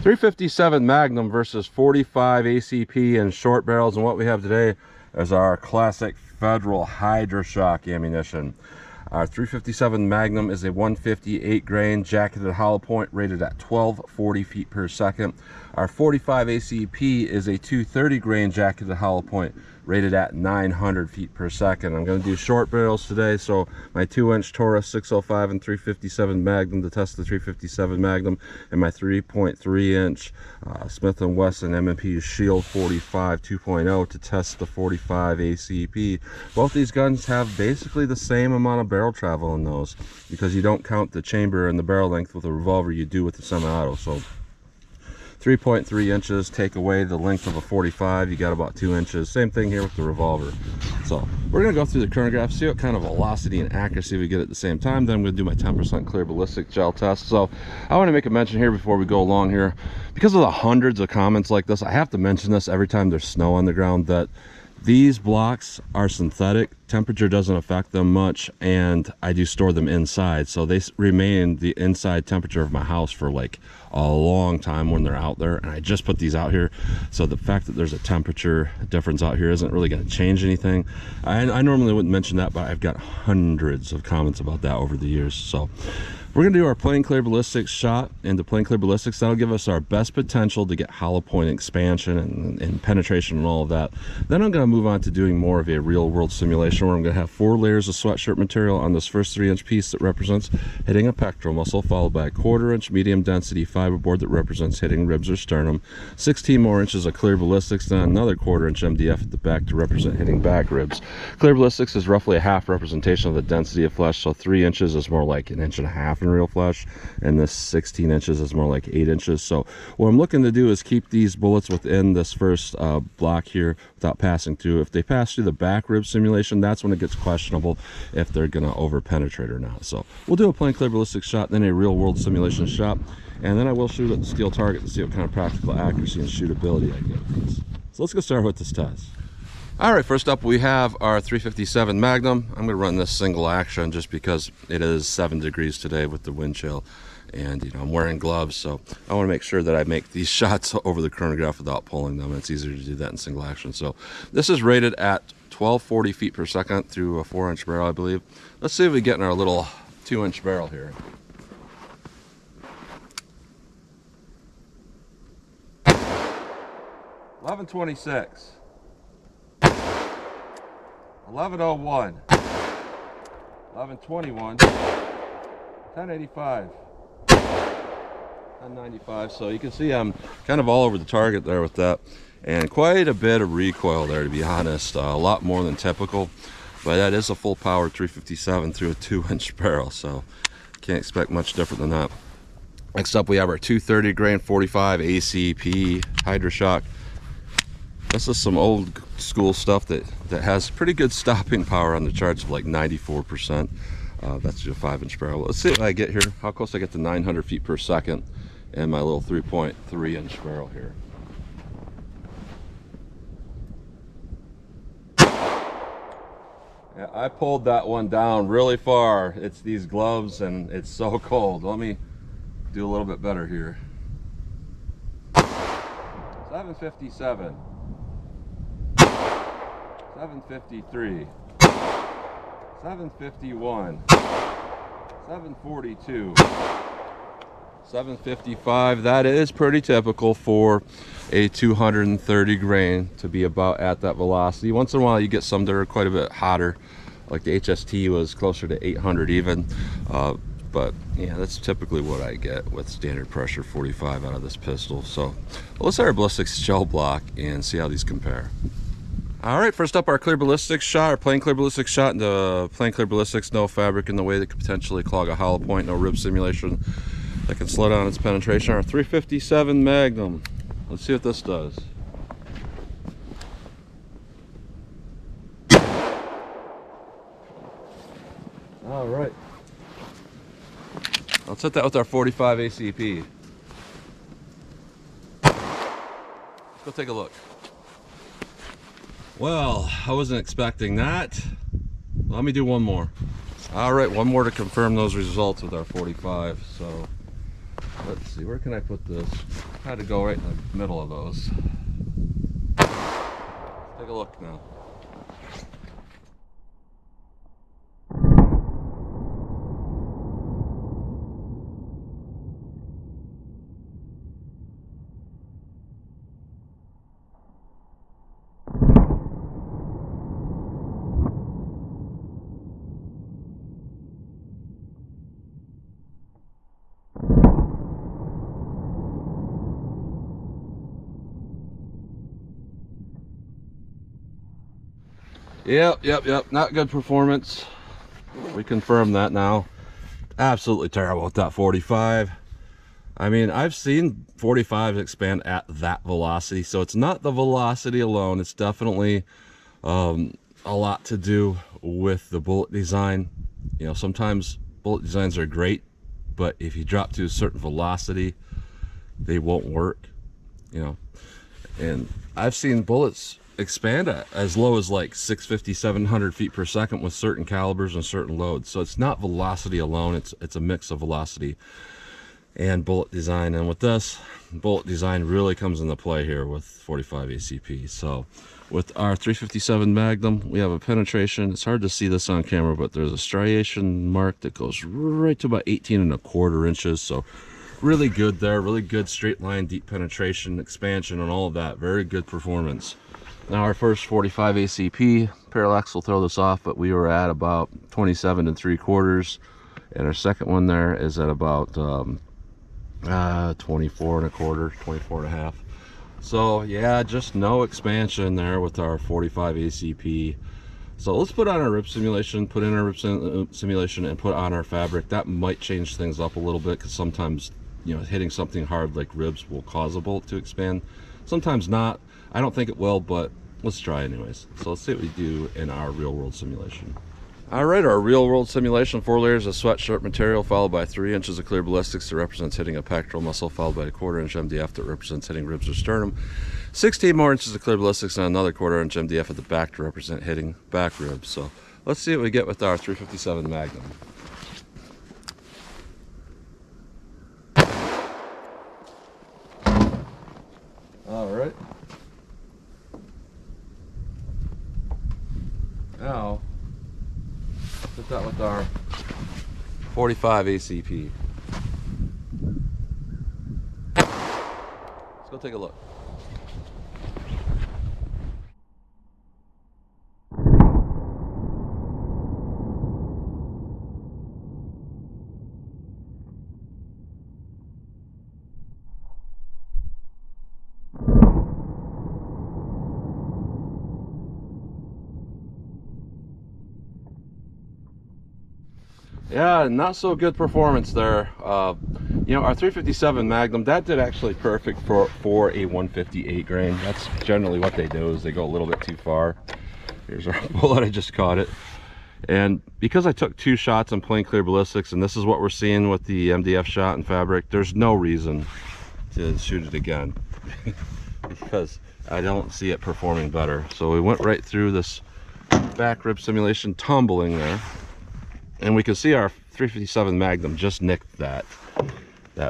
357 Magnum versus 45 ACP and short barrels, and what we have today is our classic Federal Hydra-Shok ammunition. Our 357 Magnum is a 158 grain jacketed hollow point rated at 1240 feet per second. Our 45 ACP is a 230 grain jacketed hollow point rated at 900 feet per second. I'm going to do short barrels today, so my 2-inch Taurus 605 and 357 Magnum to test the 357 Magnum, and my 3.3-inch Smith & Wesson M&P Shield 45 2.0 to test the 45 ACP. Both these guns have basically the same amount of barrel travel in those, because you don't count the chamber and the barrel length with a revolver you do with the semi-auto. So 3.3 inches, take away the length of a 45, you got about 2 inches. Same thing here with the revolver. So we're going to go through the chronograph, see what kind of velocity and accuracy we get at the same time. Then I'm going to do my 10% clear ballistic gel test. So I want to make a mention here before we go along here, because of the hundreds of comments like this, I have to mention this every time there's snow on the ground, that these blocks are synthetic. Temperature doesn't affect them much, and I do store them inside, so they remain the inside temperature of my house for like a long time when they're out there. And I just put these out here, so the fact that there's a temperature difference out here isn't really going to change anything. I normally wouldn't mention that, but I've got hundreds of comments about that over the years. So we're going to do our plain clear ballistics shot into plain clear ballistics. That'll give us our best potential to get hollow point expansion and penetration and all of that. Then I'm going to move on to doing more of a real world simulation, where I'm going to have 4 layers of sweatshirt material on this first 3-inch piece that represents hitting a pectoral muscle, followed by a 1/4-inch medium density fiberboard that represents hitting ribs or sternum, 16 more inches of clear ballistics, then another 1/4-inch MDF at the back to represent hitting back ribs. Clear ballistics is roughly a half representation of the density of flesh, so 3 inches is more like 1.5 inches in real flesh, and this 16 inches is more like 8 inches. So what I'm looking to do is keep these bullets within this first block here without passing through. If they pass through the back rib simulation, that's when it gets questionable if they're going to over penetrate or not. So we'll do a plain clear ballistic shot, then a real world simulation shot, and then I will shoot at the steel target to see what kind of practical accuracy and shootability I get with these. So let's get started with this test. All right, first up we have our 357 Magnum. I'm going to run this single action just because it is 7 degrees today with the wind chill, and I'm wearing gloves, so I want to make sure that I make these shots over the chronograph without pulling them. It's easier to do that in single action. So this is rated at 1240 feet per second through a 4-inch barrel, I believe. Let's see if we get in our little 2-inch barrel here. $11.26. 11:01, 11:21, 10:85, 10:95. So you can see I'm kind of all over the target there with that, and quite a bit of recoil there, to be honest. A lot more than typical, but that is a full power 357 through a 2-inch barrel, so can't expect much different than that. Next up we have our 230 grain 45 ACP Hydra-Shok. This is some old school stuff that has pretty good stopping power on the charts of like 94%. That's your 5-inch barrel. Let's see what I get here, how close I get to 900 feet per second in my little 3.3-inch barrel here. Yeah, I pulled that one down really far. It's these gloves and it's so cold. Let me do a little bit better here. 757. 753, 751, 742, 755. That is pretty typical for a 230 grain to be about at that velocity. Once in a while you get some that are quite a bit hotter, like the HST was closer to 800 even, but yeah, that's typically what I get with standard pressure 45 out of this pistol. So let's start our ballistics gel block and see how these compare. All right, first up our clear ballistics shot, our plain clear ballistics shot into plain clear ballistics, no fabric in the way that could potentially clog a hollow point, no rib simulation that can slow down its penetration. Our 357 Magnum. Let's see what this does. All right. Let's hit that with our 45 ACP. Let's go take a look. Well, I wasn't expecting that. Let me do one more. All right, one more to confirm those results with our 45. So let's see, where can I put this? Had to go right in the middle of those. Take a look now. Yep. Not good performance. We confirm that now. Absolutely terrible with that 45. I mean, I've seen 45s expand at that velocity, so it's not the velocity alone. It's definitely a lot to do with the bullet design. You know, sometimes bullet designs are great, but if you drop to a certain velocity, they won't work, you know. And I've seen bullets expand at as low as like 650, 700 feet per second with certain calibers and certain loads. So it's not velocity alone, it's a mix of velocity and bullet design. And with this, bullet design really comes into play here with 45 ACP. So with our 357 Magnum, we have a penetration. It's hard to see this on camera, but there's a striation mark that goes right to about 18¼ inches. So really good there, really good straight line, deep penetration, expansion, and all of that. Very good performance. Now our first 45 ACP, Parallax will throw this off, but we were at about 27¾ and our second one there is at about 24¼ 24½. So yeah, just no expansion there with our 45 ACP. So let's put on our rib simulation, put in our rib simulation, and put on our fabric. That might change things up a little bit, because sometimes, you know, hitting something hard like ribs will cause a bullet to expand. Sometimes not. I don't think it will, but let's try anyways. So let's see what we do in our real world simulation. All right, our real world simulation: 4 layers of sweatshirt material, followed by 3 inches of clear ballistics that represents hitting a pectoral muscle, followed by a 1/4 inch MDF that represents hitting ribs or sternum. 16 more inches of clear ballistics and another 1/4 inch MDF at the back to represent hitting back ribs. So let's see what we get with our 357 Magnum. All right. Now, put that with our 45 ACP. Let's go take a look. Yeah, not so good performance there. You know, our 357 Magnum, that did actually perfect for a 158 grain. That's generally what they do, is they go a little bit too far. Here's our bullet, I just caught it. And because I took 2 shots on plain clear ballistics, and this is what we're seeing with the MDF shot and fabric, there's no reason to shoot it again because I don't see it performing better. So we went right through this back rib simulation, tumbling there. And we can see our 357 Magnum just nicked that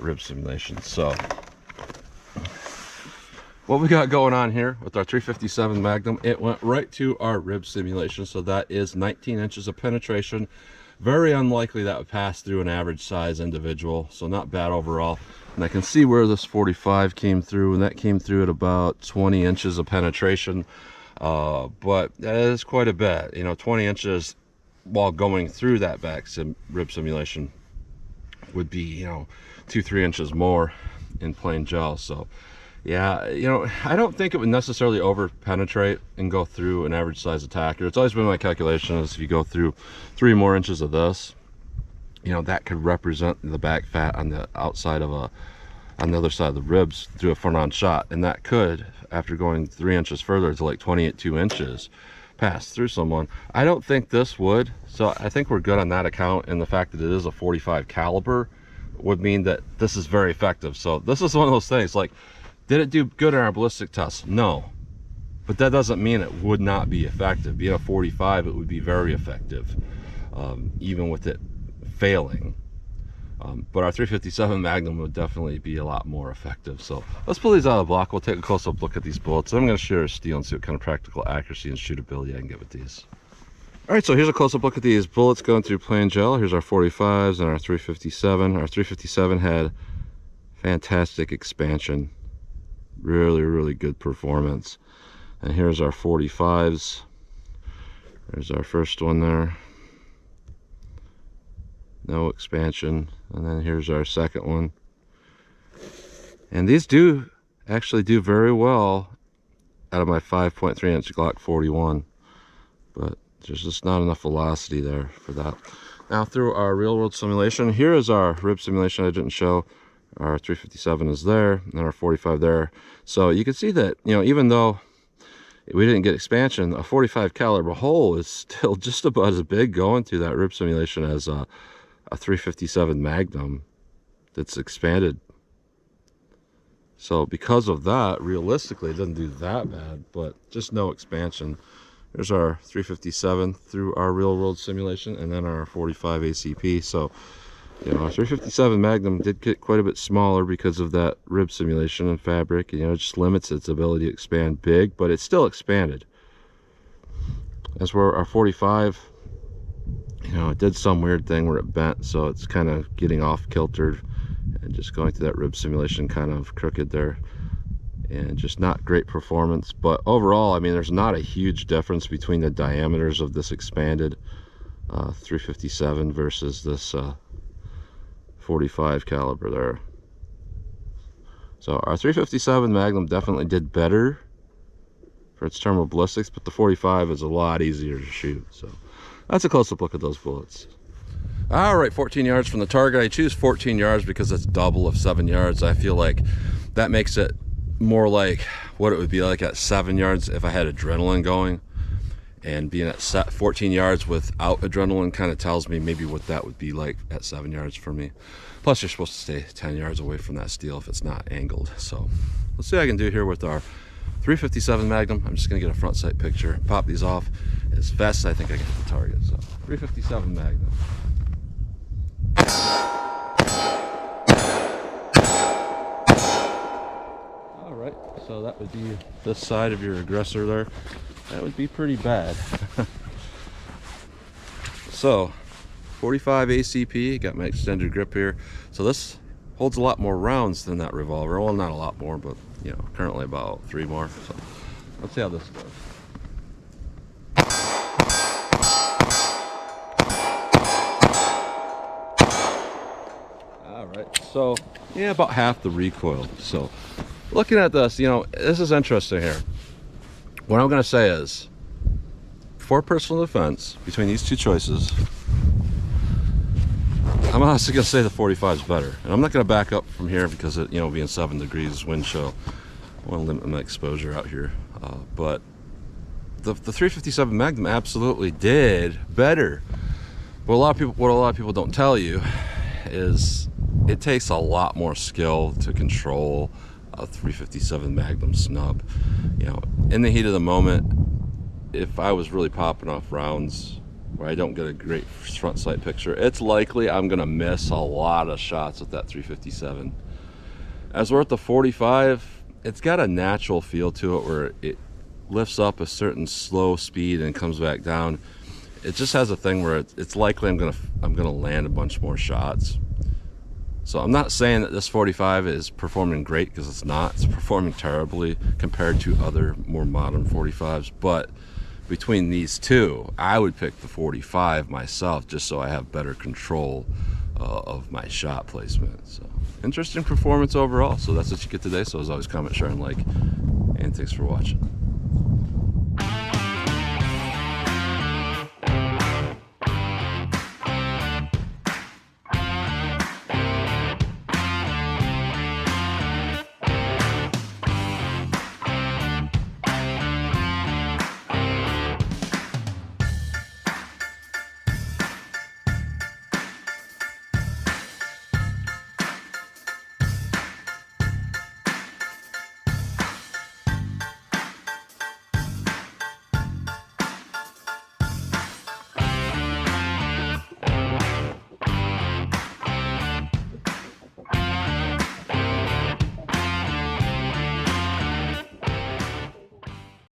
rib simulation. So what we got going on here with our 357 Magnum, it went right to our rib simulation. So that is 19 inches of penetration. Very unlikely that would pass through an average size individual. So not bad overall. And I can see where this 45 came through, and that came through at about 20 inches of penetration. But that is quite a bit, you know, 20 inches while going through that back rib simulation would be, you know, 2-3 inches more in plain gel. So yeah, you know, I don't think it would necessarily over penetrate and go through an average size attacker. It's always been my calculation is if you go through 3 more inches of this, you know, that could represent the back fat on the outside of on the other side of the ribs through a front on shot, and that could, after going 3 inches further to like 22 inches, pass through someone. I don't think this would, so I think we're good on that account, and the fact that it is a 45 caliber would mean that this is very effective. So this is one of those things, like, did it do good in our ballistic test? No, but that doesn't mean it would not be effective. Being a 45, it would be very effective, even with it failing. But our 357 Magnum would definitely be a lot more effective. So let's pull these out of the block. We'll take a close-up look at these bullets. I'm going to share a steel and see what kind of practical accuracy and shootability I can get with these. All right, so here's a close-up look at these bullets going through plain gel. Here's our 45s and our 357. Our 357 had fantastic expansion, really good performance. And here's our 45s. There's our first one there. No expansion. And then here's our second one. And these do actually do very well out of my 5.3 inch Glock 41. But there's just not enough velocity there for that. Now through our real world simulation, here is our rib simulation I didn't show. Our 357 is there, and our 45 there. So you can see that, you know, even though we didn't get expansion, a 45 caliber hole is still just about as big going through that rib simulation as a 357 Magnum that's expanded. So because of that, realistically, it doesn't do that bad, but just no expansion. There's our 357 through our real world simulation, and then our 45 ACP. So, you know, our 357 Magnum did get quite a bit smaller because of that rib simulation and fabric. You know, it just limits its ability to expand big, but it's still expanded. As where our 45, you know, it did some weird thing where it bent, so it's kind of getting off kiltered and just going through that rib simulation kind of crooked there, and just not great performance. But overall, I mean, there's not a huge difference between the diameters of this expanded 357 versus this 45 caliber there. So our 357 Magnum definitely did better for its thermal ballistics, but the 45 is a lot easier to shoot. So that's a close-up look at those bullets. All right, 14 yards from the target. I choose 14 yards because it's double of 7 yards. I feel like that makes it more like what it would be like at 7 yards if I had adrenaline going. And being at 14 yards without adrenaline kind of tells me maybe what that would be like at 7 yards for me. Plus, you're supposed to stay 10 yards away from that steel if it's not angled. So let's see what I can do here with our 357 Magnum. I'm just going to get a front sight picture, pop these off as fast as I think I can hit the target. So 357 Magnum. All right, so that would be this side of your aggressor there. That would be pretty bad. So 45 ACP, got my extended grip here. So this holds a lot more rounds than that revolver. Well, not a lot more, but you know, currently about 3 more. So let's see how this goes. All right, so yeah, about half the recoil. So looking at this, you know, this is interesting here. What I'm going to say is, for personal defense, between these two choices, I'm honestly going to say the 45 is better. And I'm not going to back up from here because, it, you know, being 7 degrees wind chill, I want to limit my exposure out here. But the 357 Magnum absolutely did better. But what a lot of people don't tell you is it takes a lot more skill to control a 357 Magnum snub. You know, in the heat of the moment, if I was really popping off rounds where I don't get a great front sight picture, it's likely I'm gonna miss a lot of shots with that 357. As we're at the 45, it's got a natural feel to it where it lifts up a certain slow speed and comes back down. It just has a thing where it's likely I'm gonna land a bunch more shots. So I'm not saying that this 45 is performing great, because it's not. It's performing terribly compared to other more modern 45s. But between these two, I would pick the 45 myself, just so I have better control of my shot placement. So interesting performance overall. So that's what you get today. So as always, comment, share, and like. And thanks for watching.